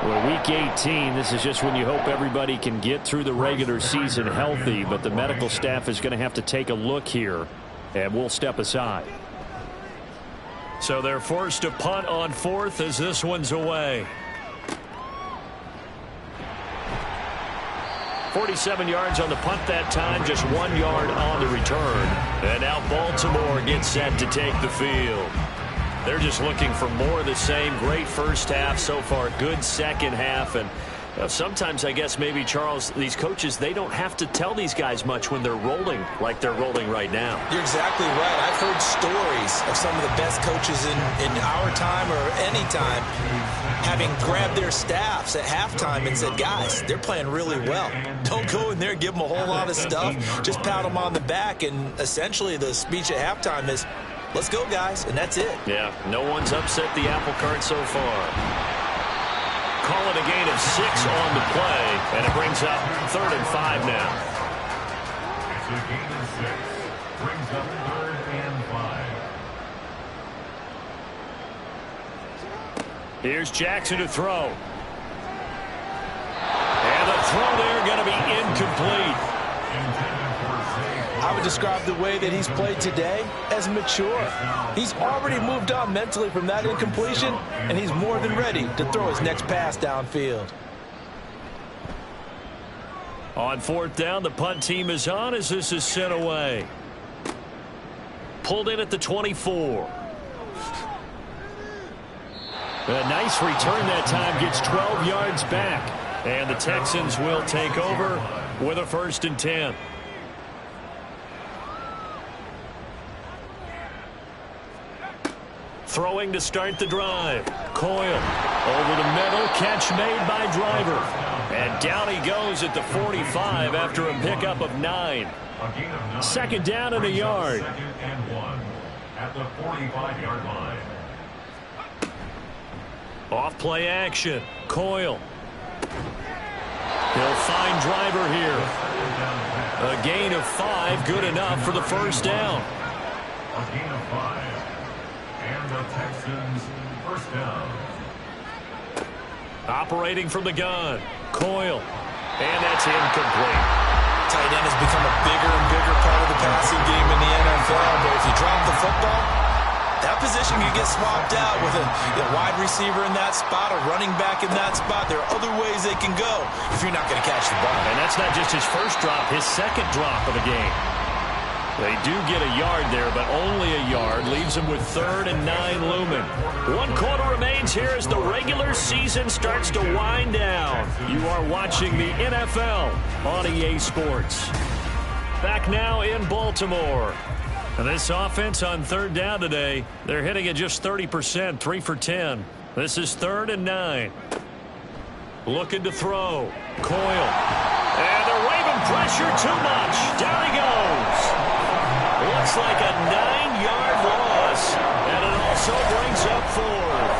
Well, week 18, this is just when you hope everybody can get through the regular season healthy, but the medical staff is going to have to take a look here, and we'll step aside. So they're forced to punt on 4th as this one's away. 47 yards on the punt that time, just 1 yard on the return. And now Baltimore gets set to take the field. They're just looking for more of the same. Great first half so far, good second half. And sometimes, I guess, maybe, Charles, these coaches, they don't have to tell these guys much when they're rolling like they're rolling right now. You're exactly right. I've heard stories of some of the best coaches in our time or any time having grabbed their staffs at halftime and said, guys, they're playing really well. Don't go in there and give them a whole lot of stuff. Just pat them on the back. And essentially the speech at halftime is, let's go, guys, and that's it. Yeah, no one's upset the apple cart so far. Call it a gain of 6 on the play, and it brings up 3rd and 5 now. It's a gain of 6. Brings up 3rd and 5. Here's Jackson to throw. And the throw there going to be incomplete. I would describe the way that he's played today as mature. He's already moved on mentally from that incompletion, and he's more than ready to throw his next pass downfield. On 4th down, the punt team is on as this is sent away. Pulled in at the 24. A nice return that time, gets 12 yards back. And the Texans will take over with a 1st and 10. Throwing to start the drive. Coyle over the middle. Catch made by Driver. And down he goes at the 45 after a pickup of 9. 2nd down and a yard. 2nd and 1 at the 45-yard line. Off play action. Coyle. He'll find Driver here. A gain of 5, good enough for the 1st down. A gain of 5. And the Texans 1st down. Operating from the gun. Coyle. And that's incomplete. Tight end has become a bigger and bigger part of the passing game in the NFL, but if you drop the football, that position can get swapped out with a wide receiver in that spot, a running back in that spot. There are other ways they can go if you're not going to catch the ball. And that's not just his first drop, his 2nd drop of the game. They do get a yard there, but only a yard. Leaves them with 3rd and 9 looming. 1 quarter remains here as the regular season starts to wind down. You are watching the NFL on EA Sports. Back now in Baltimore. And this offense on 3rd down today, they're hitting at just 30%, 3 for 10. This is 3rd and 9. Looking to throw. Coyle. And they're waving pressure too much. Down he goes. Looks like a 9-yard loss, and it also brings up 4th.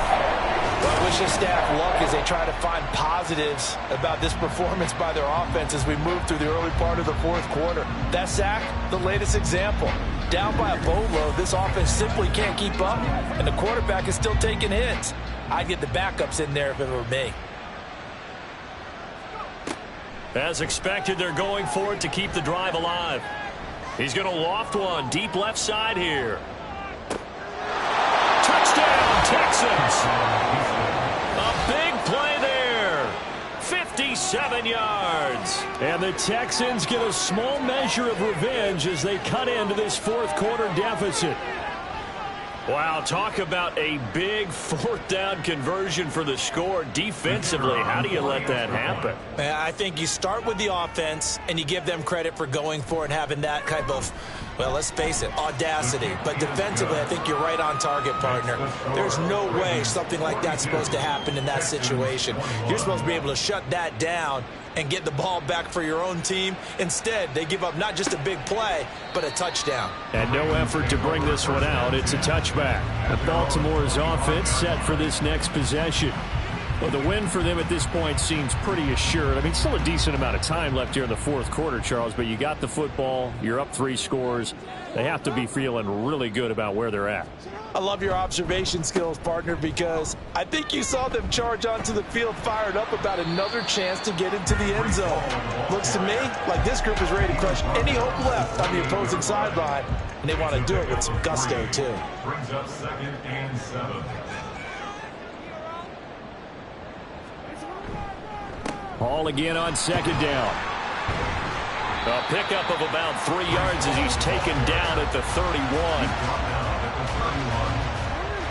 Well, I wish his staff luck as they try to find positives about this performance by their offense as we move through the early part of the fourth quarter. That sack, the latest example. Down by a boatload, this offense simply can't keep up, and the quarterback is still taking hits. I'd get the backups in there if it were me. As expected, they're going for it to keep the drive alive. He's going to loft one deep left side here. Touchdown, Texans! A big play there. 57 yards. And the Texans get a small measure of revenge as they cut into this fourth quarter deficit. Wow, talk about a big fourth down conversion for the score. Defensively, how do you let that happen? I think you start with the offense and you give them credit for going for it and having that type of, well, let's face it, audacity. But defensively, I think you're right on target, partner. There's no way something like that's supposed to happen in that situation. You're supposed to be able to shut that down and get the ball back for your own team. Instead, they give up not just a big play, but a touchdown. And no effort to bring this one out. It's a touchback. Baltimore's offense set for this next possession. Well, the win for them at this point seems pretty assured. I mean, still a decent amount of time left here in the fourth quarter, Charles, but you got the football. You're up 3 scores. They have to be feeling really good about where they're at. I love your observation skills, partner, because I think you saw them charge onto the field fired up about another chance to get into the end zone. Looks to me like this group is ready to crush any hope left on the opposing sideline, and they want to do it with some gusto, too. Brings up 2nd and 7. All again on 2nd down. A pickup of about 3 yards as he's taken down at the 31.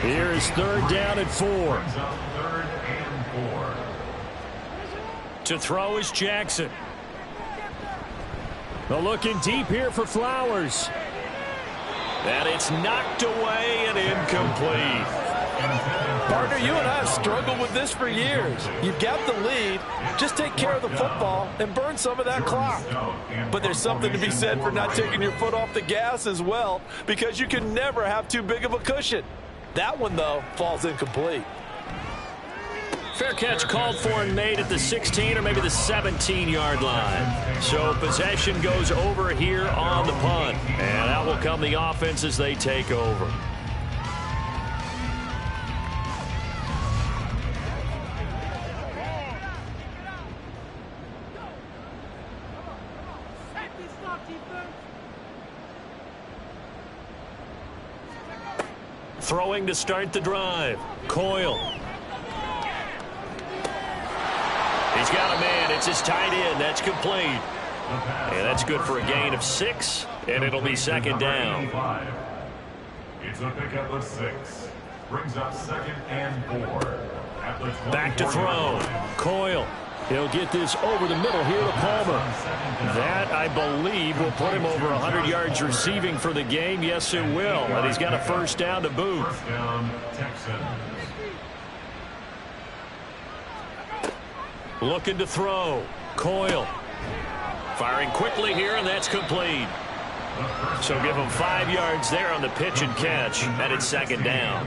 Here is 3rd down and 4. Brings up 3rd and 4. To throw is Jackson. They're looking deep here for Flowers. And it's knocked away and incomplete. Partner, you and I have struggled with this for years. You've got the lead. Just take care of the football and burn some of that clock. But there's something to be said for not taking your foot off the gas as well, because you can never have too big of a cushion. That one, though, falls incomplete. Fair catch called for and made at the 16 or maybe the 17-yard line. So possession goes over here on the punt. And out will come the offense as they take over. Throwing to start the drive. Coyle. He's got a man. It's his tight end. That's complete. And that's good for a gain of 6, and it'll be 2nd down. It's a pickup of 6. Brings up 2nd and 4. At the Back to throw. Coyle. He'll get this over the middle here to Palmer. That, I believe, will put him over 100 yards receiving for the game. Yes, it will. And he's got a 1st down to boot. 1st down, Texans. Looking to throw. Coyle. Firing quickly here, and that's complete. So give him 5 yards there on the pitch and catch, and it's 2nd down.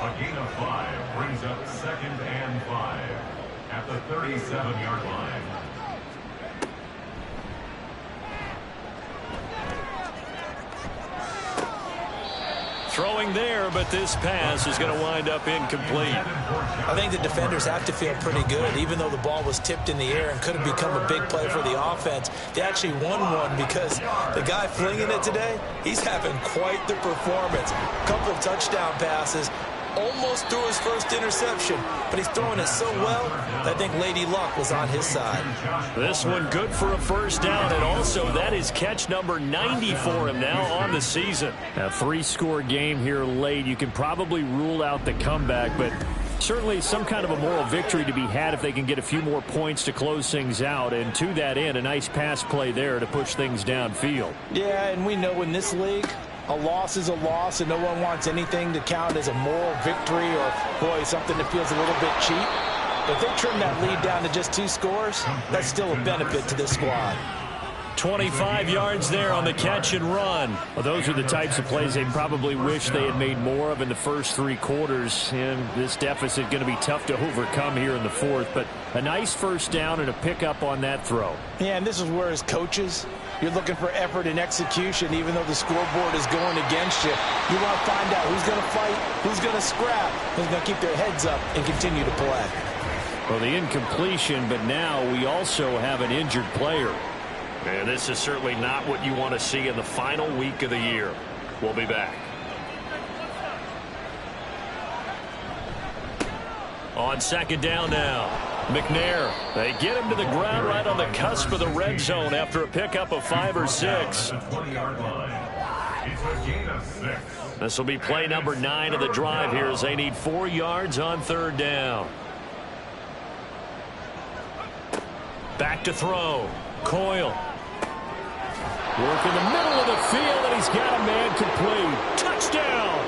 A gain of 5 brings up 2nd and 5 at the 37-yard line. Throwing there, but this pass is going to wind up incomplete. I think the defenders have to feel pretty good, even though the ball was tipped in the air and could have become a big play for the offense. They actually won one because the guy flinging it today, he's having quite the performance. Couple touchdown passes, almost threw his first interception, but he's throwing it so well that I think Lady Luck was on his side. This one good for a 1st down, and also that is catch number 90 for him now on the season. A 3-score game here late. You can probably rule out the comeback, but certainly some kind of a moral victory to be had if they can get a few more points to close things out. And to that end, a nice pass play there to push things downfield. Yeah, and we know in this league, a loss is a loss, and no one wants anything to count as a moral victory or, boy, something that feels a little bit cheap. But if they trim that lead down to just 2 scores, that's still a benefit to this squad. 25 yards there on the catch and run. Well, those are the types of plays they probably wish they had made more of in the first 3 quarters. And this deficit going to be tough to overcome here in the fourth. But a nice first down and a pickup on that throw. Yeah, and this is where as coaches, you're looking for effort and execution. Even though the scoreboard is going against you, you want to find out who's going to fight, who's going to scrap, who's going to keep their heads up and continue to play. Well, the incompletion, but now we also have an injured player. And this is certainly not what you want to see in the final week of the year. We'll be back. On second down now, McNair. They get him to the ground right on the cusp of the red zone after a pickup of 5 or 6. This will be play number 9 of the drive here as they need 4 yards on third down. Back to throw. Coyle. Work in the middle of the field, and he's got a man complete. Touchdown!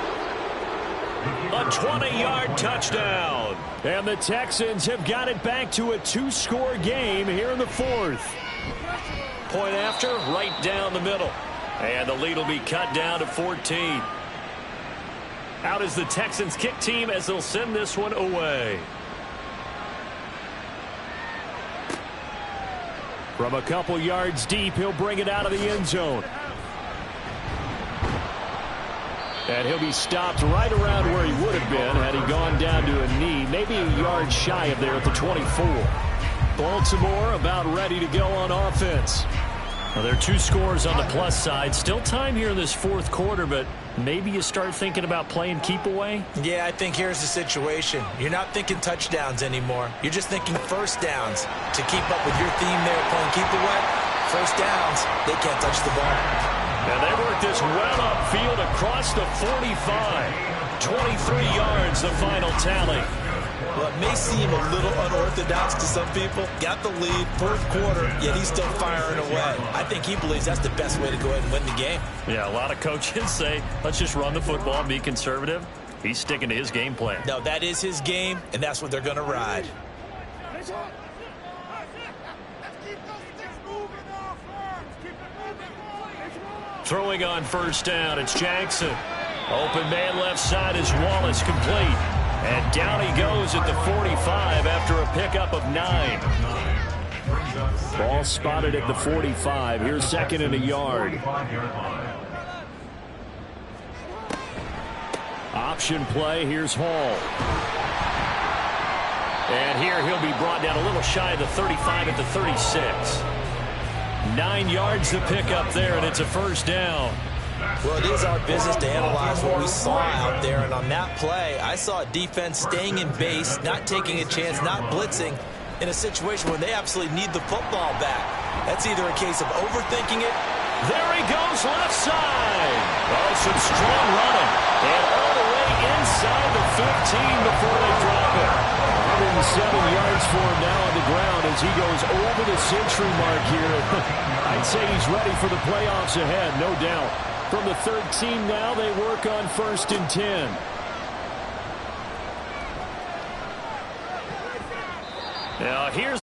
A 20-yard touchdown. And the Texans have got it back to a 2-score game here in the fourth. Point after, right down the middle. And the lead will be cut down to 14. Out is the Texans kick team as they'll send this one away. From a couple yards deep, he'll bring it out of the end zone. And he'll be stopped right around where he would have been had he gone down to a knee, maybe a yard shy of there at the 24. Baltimore about ready to go on offense. Well, there are 2 scores on the plus side. Still time here in this fourth quarter, but maybe you start thinking about playing keep away? Yeah, I think here's the situation. You're not thinking touchdowns anymore. You're just thinking first downs. To keep up with your theme there playing keep away, first downs, they can't touch the ball. And they work this well upfield across the 45. 23 yards, the final tally. Well, it may seem a little unorthodox to some people. Got the lead, fourth quarter, yet he's still firing away. I think he believes that's the best way to go ahead and win the game. Yeah, a lot of coaches say, let's just run the football and be conservative. He's sticking to his game plan. No, that is his game, and that's what they're going to ride. Throwing on first down, it's Jackson. Open man left side is Wallace, complete. And down he goes at the 45 after a pickup of 9. Ball spotted at the 45. Here's second and a yard. Option play. Here's Hall. And here he'll be brought down a little shy of the 35 at the 36. 9 yards to pick up there, and it's a first down. Well, it is our business to analyze what we saw out there, and on that play, I saw a defense staying in base, not taking a chance, not blitzing, in a situation where they absolutely need the football back. That's either a case of overthinking it. There he goes, left side. Oh, some strong running. And all the way inside the 15 before they drop it. 107 yards for him now on the ground as he goes over the century mark here. I'd say he's ready for the playoffs ahead, no doubt. From the 13 now, they work on 1st and 10. Now here's